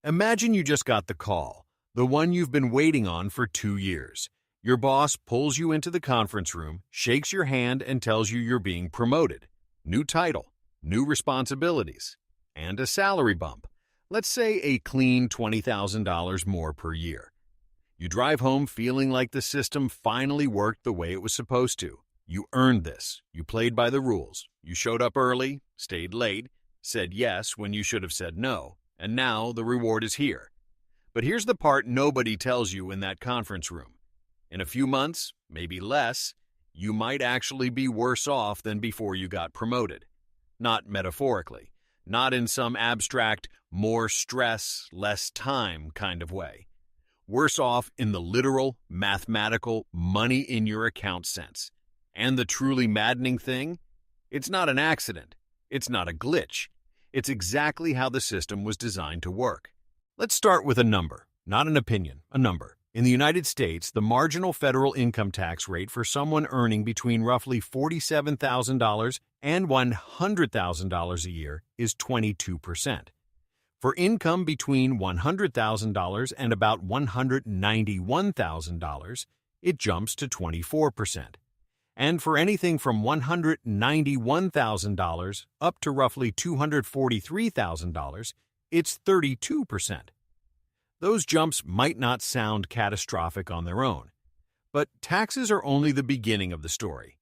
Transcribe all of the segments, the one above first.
Imagine you just got the call, the one you've been waiting on for 2 years. Your boss pulls you into the conference room, shakes your hand, and tells you you're being promoted. New title, new responsibilities, and a salary bump. Let's say a clean $20,000 more per year. You drive home feeling like the system finally worked the way it was supposed to. You earned this. You played by the rules. You showed up early, stayed late, said yes when you should have said no, and now the reward is here. But here's the part nobody tells you in that conference room. In a few months, maybe less, you might actually be worse off than before you got promoted. Not metaphorically, not in some abstract, more stress, less time kind of way. Worse off in the literal, mathematical, money in your account sense. And the truly maddening thing? It's not an accident. It's not a glitch. It's exactly how the system was designed to work. Let's start with a number, not an opinion, a number. In the United States, the marginal federal income tax rate for someone earning between roughly $47,000 and $100,000 a year is 22%. For income between $100,000 and about $191,000, it jumps to 24%. And for anything from $191,000 up to roughly $243,000, it's 32%. Those jumps might not sound catastrophic on their own, but taxes are only the beginning of the story.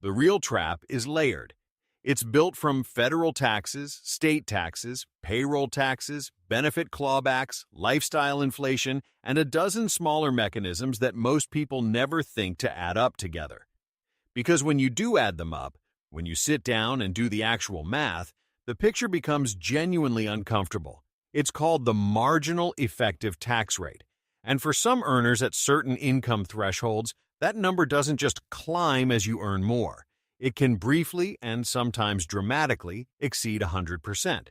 The real trap is layered. It's built from federal taxes, state taxes, payroll taxes, benefit clawbacks, lifestyle inflation, and a dozen smaller mechanisms that most people never think to add up together. Because when you do add them up, when you sit down and do the actual math, the picture becomes genuinely uncomfortable. It's called the marginal effective tax rate. And for some earners at certain income thresholds, that number doesn't just climb as you earn more. It can briefly and sometimes dramatically exceed 100%,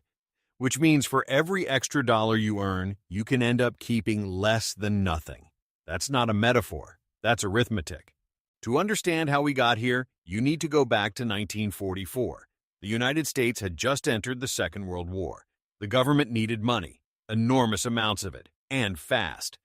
which means for every extra dollar you earn, you can end up keeping less than nothing. That's not a metaphor. That's arithmetic. To understand how we got here, you need to go back to 1944. The United States had just entered the Second World War. The government needed money, enormous amounts of it, and fast.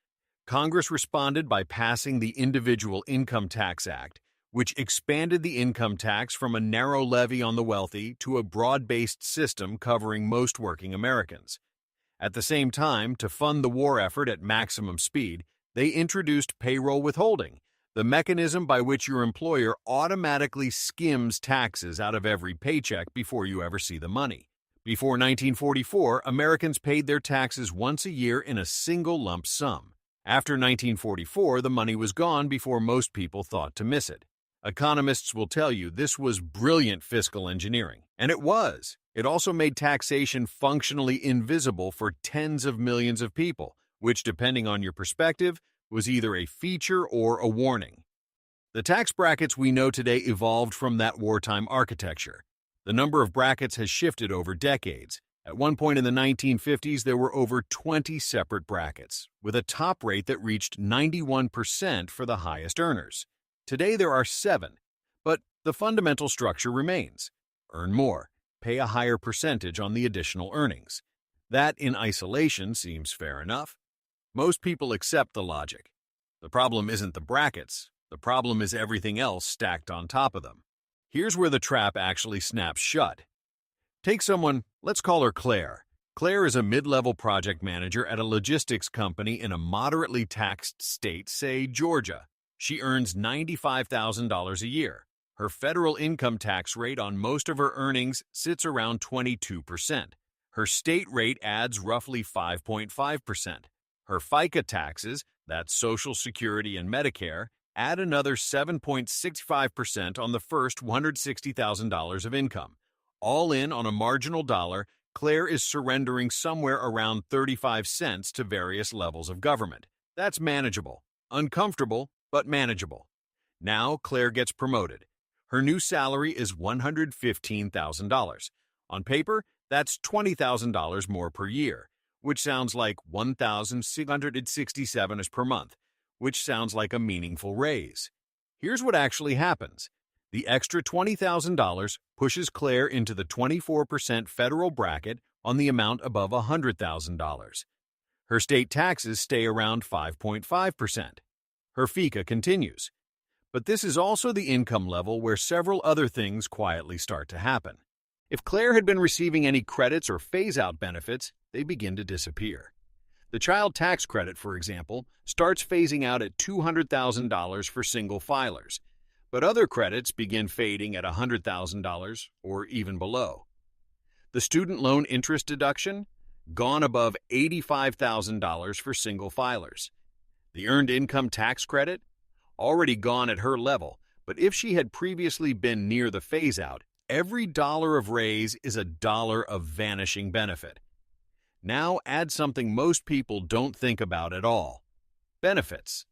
Congress responded by passing the Individual Income Tax Act, which expanded the income tax from a narrow levy on the wealthy to a broad-based system covering most working Americans. At the same time, to fund the war effort at maximum speed, they introduced payroll withholding, the mechanism by which your employer automatically skims taxes out of every paycheck before you ever see the money. Before 1944, Americans paid their taxes once a year in a single lump sum. After 1944, the money was gone before most people thought to miss it. Economists will tell you this was brilliant fiscal engineering, and it was. It also made taxation functionally invisible for tens of millions of people, which, depending on your perspective, was either a feature or a warning. The tax brackets we know today evolved from that wartime architecture. The number of brackets has shifted over decades. At one point in the 1950s, there were over 20 separate brackets, with a top rate that reached 91% for the highest earners. Today there are 7, but the fundamental structure remains. Earn more, pay a higher percentage on the additional earnings. That in isolation seems fair enough. Most people accept the logic. The problem isn't the brackets. The problem is everything else stacked on top of them. Here's where the trap actually snaps shut. Take someone, let's call her Claire. Claire is a mid-level project manager at a logistics company in a moderately taxed state, say Georgia. She earns $95,000 a year. Her federal income tax rate on most of her earnings sits around 22%. Her state rate adds roughly 5.5%. Her FICA taxes, that's Social Security and Medicare, add another 7.65% on the first $160,000 of income. All in on a marginal dollar, Claire is surrendering somewhere around 35 cents to various levels of government. That's manageable. Uncomfortable, but manageable. Now Claire gets promoted. Her new salary is $115,000. On paper, that's $20,000 more per year, which sounds like $1,667 per month, which sounds like a meaningful raise. Here's what actually happens. The extra $20,000 pushes Claire into the 24% federal bracket on the amount above $100,000. Her state taxes stay around 5.5%. Her FICA continues. But this is also the income level where several other things quietly start to happen. If Claire had been receiving any credits or phase-out benefits, they begin to disappear. The child tax credit, for example, starts phasing out at $200,000 for single filers, but other credits begin fading at $100,000 or even below. The student loan interest deduction, gone above $85,000 for single filers. The earned income tax credit, already gone at her level, but if she had previously been near the phase-out, every dollar of raise is a dollar of vanishing benefit. Now add something most people don't think about at all: benefits.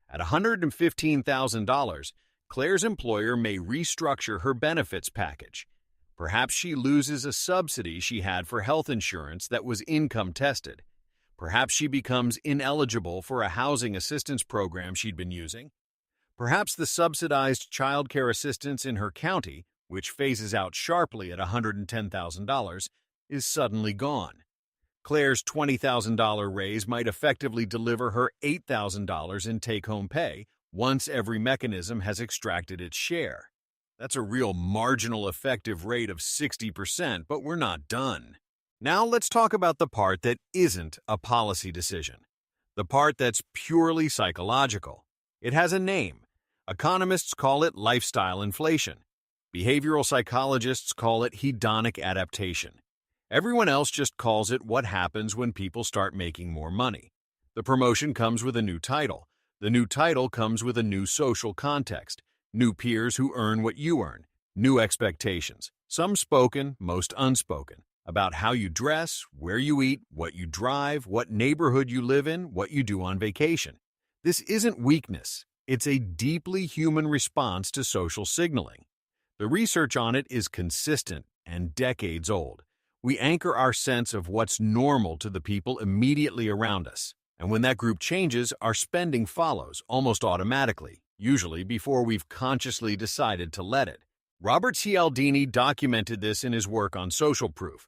At $115,000, Claire's employer may restructure her benefits package. Perhaps she loses a subsidy she had for health insurance that was income tested. Perhaps she becomes ineligible for a housing assistance program she'd been using. Perhaps the subsidized child care assistance in her county, which phases out sharply at $110,000, is suddenly gone. Claire's $20,000 raise might effectively deliver her $8,000 in take-home pay once every mechanism has extracted its share. That's a real marginal effective rate of 60%, but we're not done. Now let's talk about the part that isn't a policy decision, the part that's purely psychological. It has a name. Economists call it lifestyle inflation. Behavioral psychologists call it hedonic adaptation. Everyone else just calls it what happens when people start making more money. The promotion comes with a new title. The new title comes with a new social context, new peers who earn what you earn, new expectations, some spoken, most unspoken, about how you dress, where you eat, what you drive, what neighborhood you live in, what you do on vacation. This isn't weakness. It's a deeply human response to social signaling. The research on it is consistent and decades old. We anchor our sense of what's normal to the people immediately around us, and when that group changes, our spending follows almost automatically, usually before we've consciously decided to let it. Robert Cialdini documented this in his work on social proof.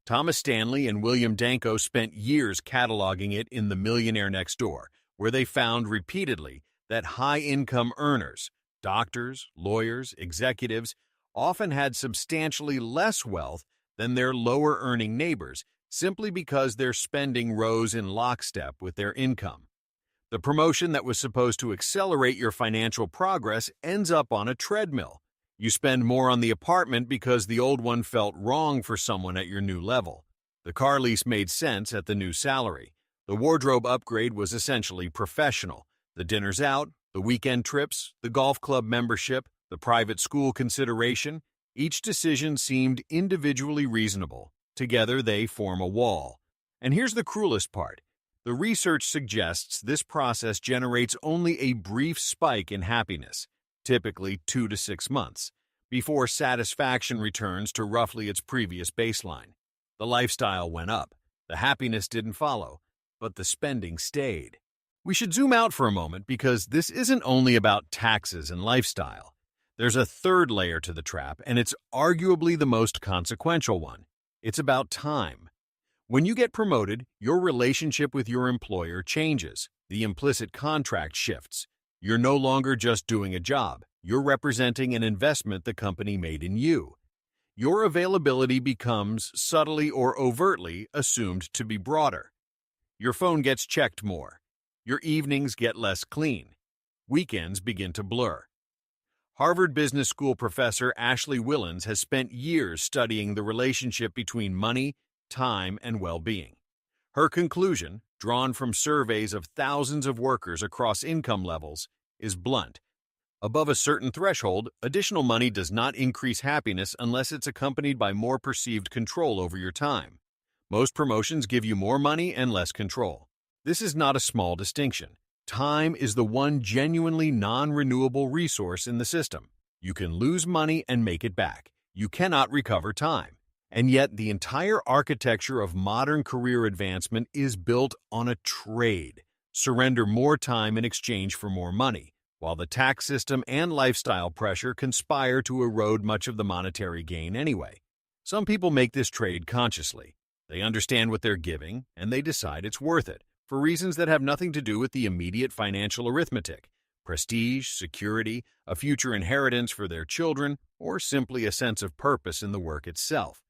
Thomas Stanley and William Danko spent years cataloging it in The Millionaire Next Door, where they found repeatedly that high-income earners, doctors, lawyers, executives, often had substantially less wealth than their lower-earning neighbors simply because their spending rose in lockstep with their income. The promotion that was supposed to accelerate your financial progress ends up on a treadmill. You spend more on the apartment because the old one felt wrong for someone at your new level. The car lease made sense at the new salary. The wardrobe upgrade was essentially professional. The dinners out, the weekend trips, the golf club membership, the private school consideration, each decision seemed individually reasonable. Together they form a wall. And here's the cruelest part. The research suggests this process generates only a brief spike in happiness, typically 2 to 6 months, before satisfaction returns to roughly its previous baseline. The lifestyle went up, the happiness didn't follow, but the spending stayed. We should zoom out for a moment because this isn't only about taxes and lifestyle. There's a third layer to the trap, and it's arguably the most consequential one. It's about time. When you get promoted, your relationship with your employer changes. The implicit contract shifts. You're no longer just doing a job. You're representing an investment the company made in you. Your availability becomes, subtly or overtly, assumed to be broader. Your phone gets checked more. Your evenings get less clean. Weekends begin to blur. Harvard Business School professor Ashley Willens has spent years studying the relationship between money, time, and well-being. Her conclusion, drawn from surveys of thousands of workers across income levels, is blunt. Above a certain threshold, additional money does not increase happiness unless it's accompanied by more perceived control over your time. Most promotions give you more money and less control. This is not a small distinction. Time is the one genuinely non-renewable resource in the system. You can lose money and make it back. You cannot recover time. And yet, the entire architecture of modern career advancement is built on a trade. Surrender more time in exchange for more money, while the tax system and lifestyle pressure conspire to erode much of the monetary gain anyway. Some people make this trade consciously. They understand what they're giving, and they decide it's worth it, for reasons that have nothing to do with the immediate financial arithmetic: prestige, security, a future inheritance for their children, or simply a sense of purpose in the work itself.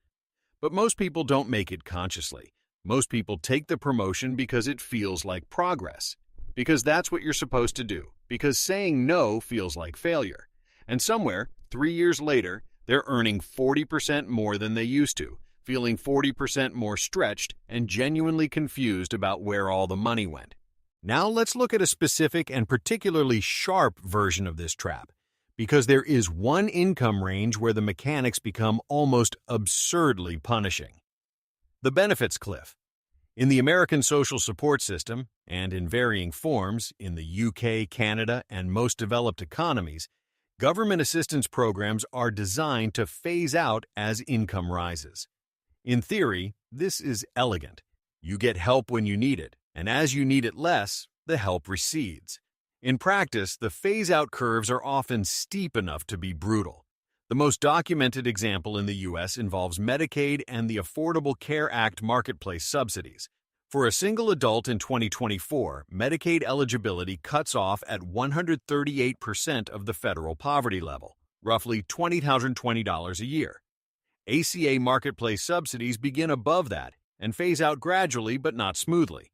But most people don't make it consciously. Most people take the promotion because it feels like progress, because that's what you're supposed to do, because saying no feels like failure. And somewhere, 3 years later, they're earning 40% more than they used to, feeling 40% more stretched and genuinely confused about where all the money went. Now let's look at a specific and particularly sharp version of this trap, because there is one income range where the mechanics become almost absurdly punishing. The benefits cliff. In the American social support system, and in varying forms in the UK, Canada, and most developed economies, government assistance programs are designed to phase out as income rises. In theory, this is elegant. You get help when you need it, and as you need it less, the help recedes. In practice, the phase-out curves are often steep enough to be brutal. The most documented example in the U.S. involves Medicaid and the Affordable Care Act marketplace subsidies. For a single adult in 2024, Medicaid eligibility cuts off at 138% of the federal poverty level, roughly $20,020 a year. ACA marketplace subsidies begin above that and phase out gradually but not smoothly.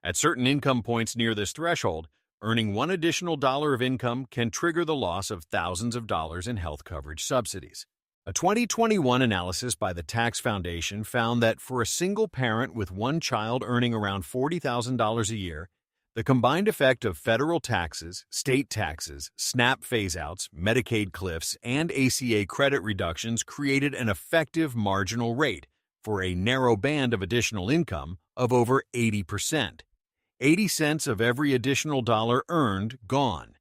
At certain income points near this threshold, earning one additional dollar of income can trigger the loss of thousands of dollars in health coverage subsidies. A 2021 analysis by the Tax Foundation found that for a single parent with one child earning around $40,000 a year, the combined effect of federal taxes, state taxes, SNAP phase-outs, Medicaid cliffs, and ACA credit reductions created an effective marginal rate for a narrow band of additional income of over 80%. 80 cents of every additional dollar earned gone.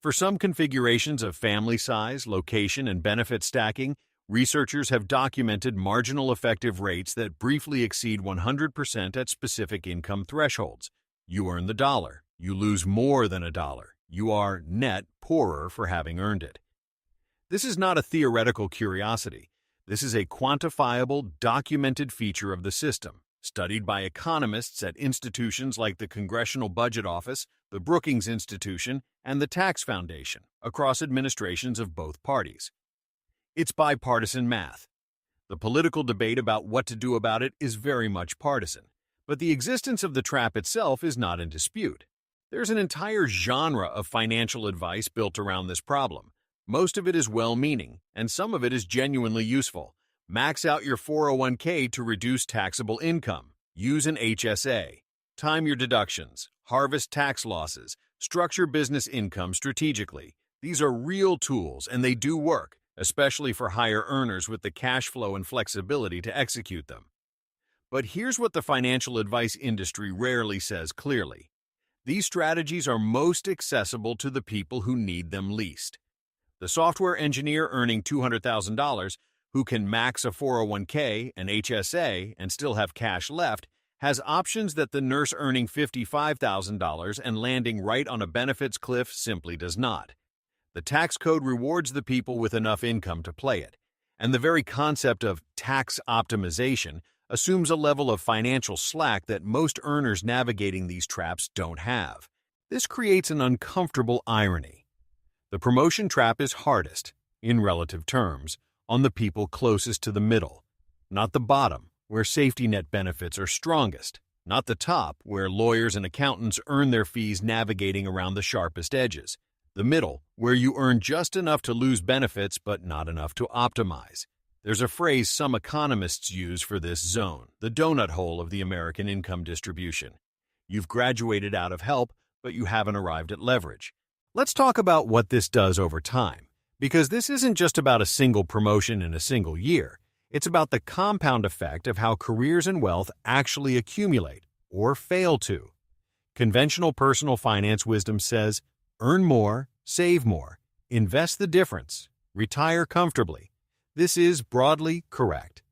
For some configurations of family size, location, and benefit stacking, researchers have documented marginal effective rates that briefly exceed 100% at specific income thresholds. You earn the dollar. You lose more than a dollar. You are net poorer for having earned it. This is not a theoretical curiosity. This is a quantifiable, documented feature of the system, studied by economists at institutions like the Congressional Budget Office, the Brookings Institution, and the Tax Foundation, across administrations of both parties. It's bipartisan math. The political debate about what to do about it is very much partisan, but the existence of the trap itself is not in dispute. There's an entire genre of financial advice built around this problem. Most of it is well-meaning, and some of it is genuinely useful. Max out your 401k to reduce taxable income. Use an HSA. Time your deductions. Harvest tax losses. Structure business income strategically. These are real tools, and they do work, especially for higher earners with the cash flow and flexibility to execute them. But here's what the financial advice industry rarely says clearly. These strategies are most accessible to the people who need them least. The software engineer earning $200,000 who can max a 401k, an HSA, and still have cash left, has options that the nurse earning $55,000 and landing right on a benefits cliff simply does not. The tax code rewards the people with enough income to play it, and the very concept of tax optimization assumes a level of financial slack that most earners navigating these traps don't have. This creates an uncomfortable irony. The promotion trap is hardest, in relative terms, on the people closest to the middle, not the bottom, where safety net benefits are strongest, not the top, where lawyers and accountants earn their fees navigating around the sharpest edges, the middle, where you earn just enough to lose benefits but not enough to optimize. There's a phrase some economists use for this zone, the donut hole of the American income distribution. You've graduated out of help, but you haven't arrived at leverage. Let's talk about what this does over time. Because this isn't just about a single promotion in a single year. It's about the compound effect of how careers and wealth actually accumulate, or fail to. Conventional personal finance wisdom says, earn more, save more, invest the difference, retire comfortably. This is broadly correct.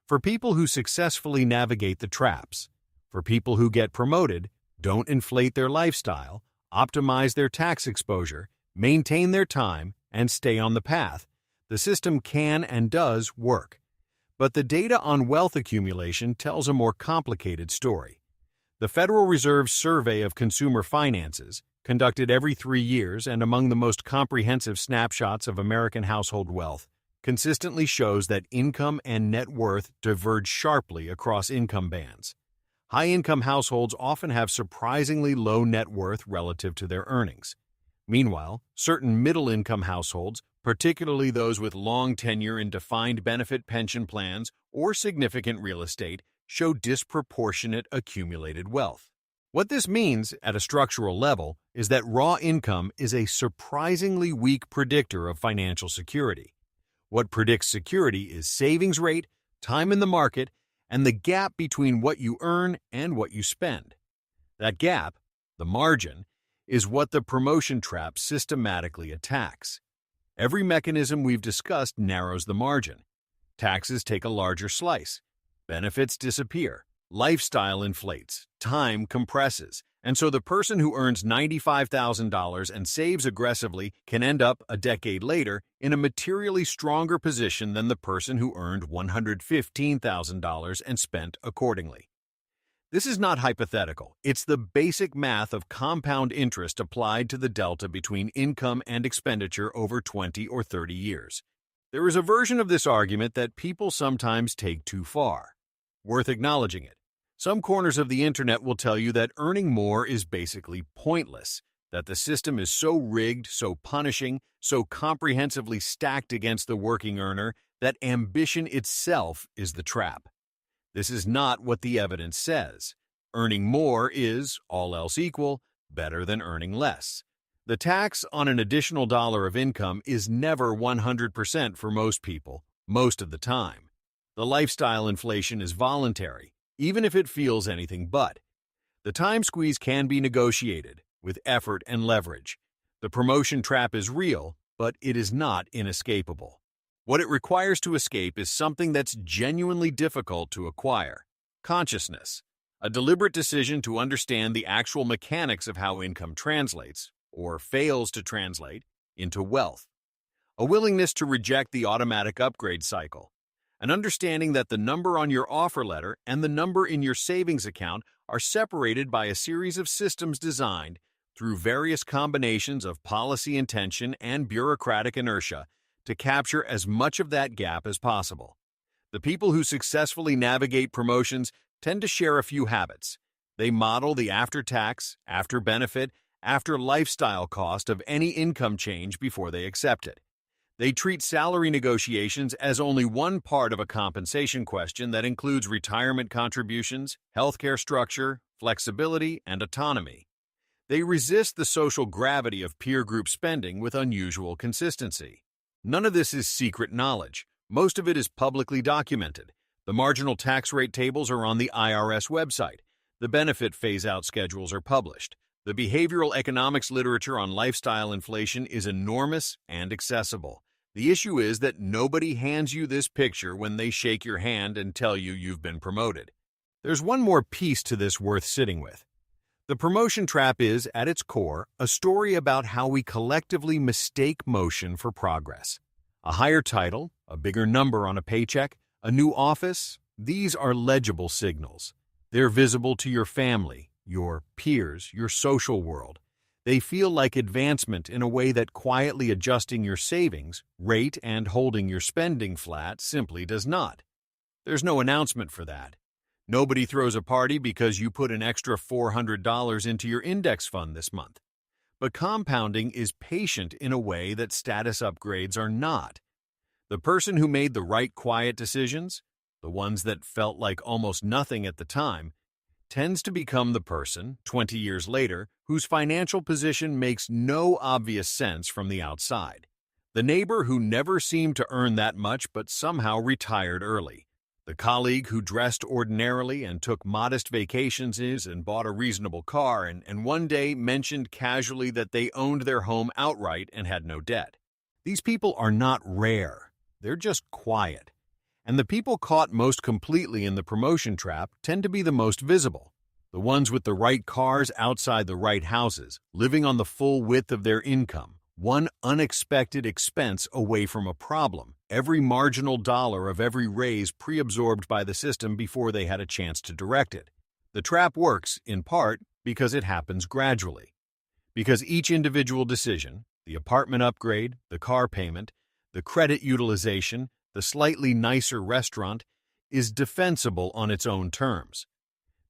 For people who successfully navigate the traps, for people who get promoted, don't inflate their lifestyle, optimize their tax exposure, maintain their time, and stay on the path, the system can and does work. But the data on wealth accumulation tells a more complicated story. The Federal Reserve's survey of consumer finances, conducted every 3 years and among the most comprehensive snapshots of American household wealth, consistently shows that income and net worth diverge sharply across income bands. High-income households often have surprisingly low net worth relative to their earnings. Meanwhile, certain middle-income households, particularly those with long tenure in defined benefit pension plans or significant real estate, show disproportionate accumulated wealth. What this means, at a structural level, is that raw income is a surprisingly weak predictor of financial security. What predicts security is savings rate, time in the market, and the gap between what you earn and what you spend. That gap, the margin, is what the promotion trap systematically attacks. Every mechanism we've discussed narrows the margin. Taxes take a larger slice. Benefits disappear. Lifestyle inflates. Time compresses. And so the person who earns $95,000 and saves aggressively can end up a decade later in a materially stronger position than the person who earned $115,000 and spent accordingly. This is not hypothetical. It's the basic math of compound interest applied to the delta between income and expenditure over 20 or 30 years. There is a version of this argument that people sometimes take too far. Worth acknowledging it. Some corners of the internet will tell you that earning more is basically pointless, that the system is so rigged, so punishing, so comprehensively stacked against the working earner that ambition itself is the trap. This is not what the evidence says. Earning more is, all else equal, better than earning less. The tax on an additional dollar of income is never 100% for most people, most of the time. The lifestyle inflation is voluntary, even if it feels anything but. The time squeeze can be negotiated, with effort and leverage. The promotion trap is real, but it is not inescapable. What it requires to escape is something that's genuinely difficult to acquire: consciousness, a deliberate decision to understand the actual mechanics of how income translates, or fails to translate, into wealth. A willingness to reject the automatic upgrade cycle. An understanding that the number on your offer letter and the number in your savings account are separated by a series of systems designed, through various combinations of policy intention and bureaucratic inertia, to capture as much of that gap as possible. The people who successfully navigate promotions tend to share a few habits. They model the after-tax, after-benefit, after-lifestyle cost of any income change before they accept it. They treat salary negotiations as only one part of a compensation question that includes retirement contributions, healthcare structure, flexibility, and autonomy. They resist the social gravity of peer group spending with unusual consistency. None of this is secret knowledge. Most of it is publicly documented. The marginal tax rate tables are on the IRS website. The benefit phase-out schedules are published. The behavioral economics literature on lifestyle inflation is enormous and accessible. The issue is that nobody hands you this picture when they shake your hand and tell you you've been promoted. There's one more piece to this worth sitting with. The promotion trap is, at its core, a story about how we collectively mistake motion for progress. A higher title, a bigger number on a paycheck, a new office, these are legible signals. They're visible to your family, your peers, your social world. They feel like advancement in a way that quietly adjusting your savings rate and holding your spending flat simply does not. There's no announcement for that. Nobody throws a party because you put an extra $400 into your index fund this month. But compounding is patient in a way that status upgrades are not. The person who made the right quiet decisions, the ones that felt like almost nothing at the time, tends to become the person, 20 years later, whose financial position makes no obvious sense from the outside. The neighbor who never seemed to earn that much but somehow retired early. The colleague who dressed ordinarily and took modest vacations and bought a reasonable car and one day mentioned casually that they owned their home outright and had no debt. These people are not rare. They're just quiet. And the people caught most completely in the promotion trap tend to be the most visible. The ones with the right cars outside the right houses, living on the full width of their income, one unexpected expense away from a problem, every marginal dollar of every raise pre-absorbed by the system before they had a chance to direct it. The trap works, in part, because it happens gradually. Because each individual decision, the apartment upgrade, the car payment, the credit utilization, the slightly nicer restaurant, is defensible on its own terms.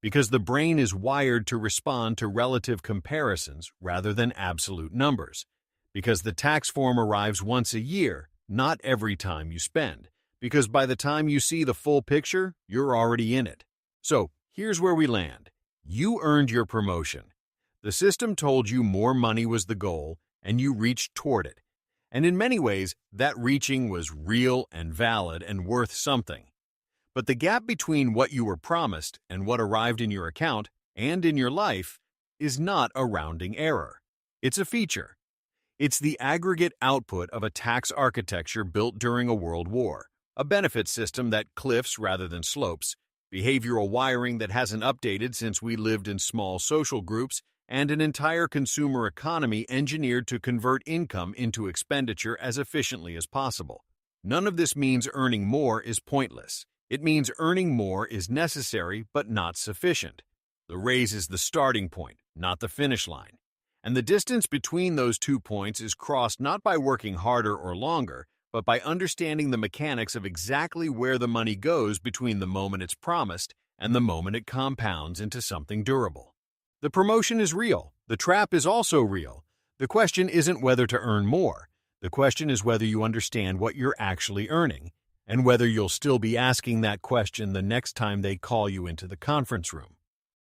Because the brain is wired to respond to relative comparisons rather than absolute numbers. Because the tax form arrives once a year, not every time you spend. Because by the time you see the full picture, you're already in it. So, here's where we land. You earned your promotion. The system told you more money was the goal, and you reached toward it. And in many ways, that reaching was real and valid and worth something. But the gap between what you were promised and what arrived in your account and in your life is not a rounding error. It's a feature. It's the aggregate output of a tax architecture built during a world war, a benefit system that cliffs rather than slopes, behavioral wiring that hasn't updated since we lived in small social groups, and an entire consumer economy engineered to convert income into expenditure as efficiently as possible. None of this means earning more is pointless. It means earning more is necessary but not sufficient. The raise is the starting point, not the finish line. And the distance between those 2 points is crossed not by working harder or longer, but by understanding the mechanics of exactly where the money goes between the moment it's promised and the moment it compounds into something durable. The promotion is real. The trap is also real. The question isn't whether to earn more. The question is whether you understand what you're actually earning, and whether you'll still be asking that question the next time they call you into the conference room.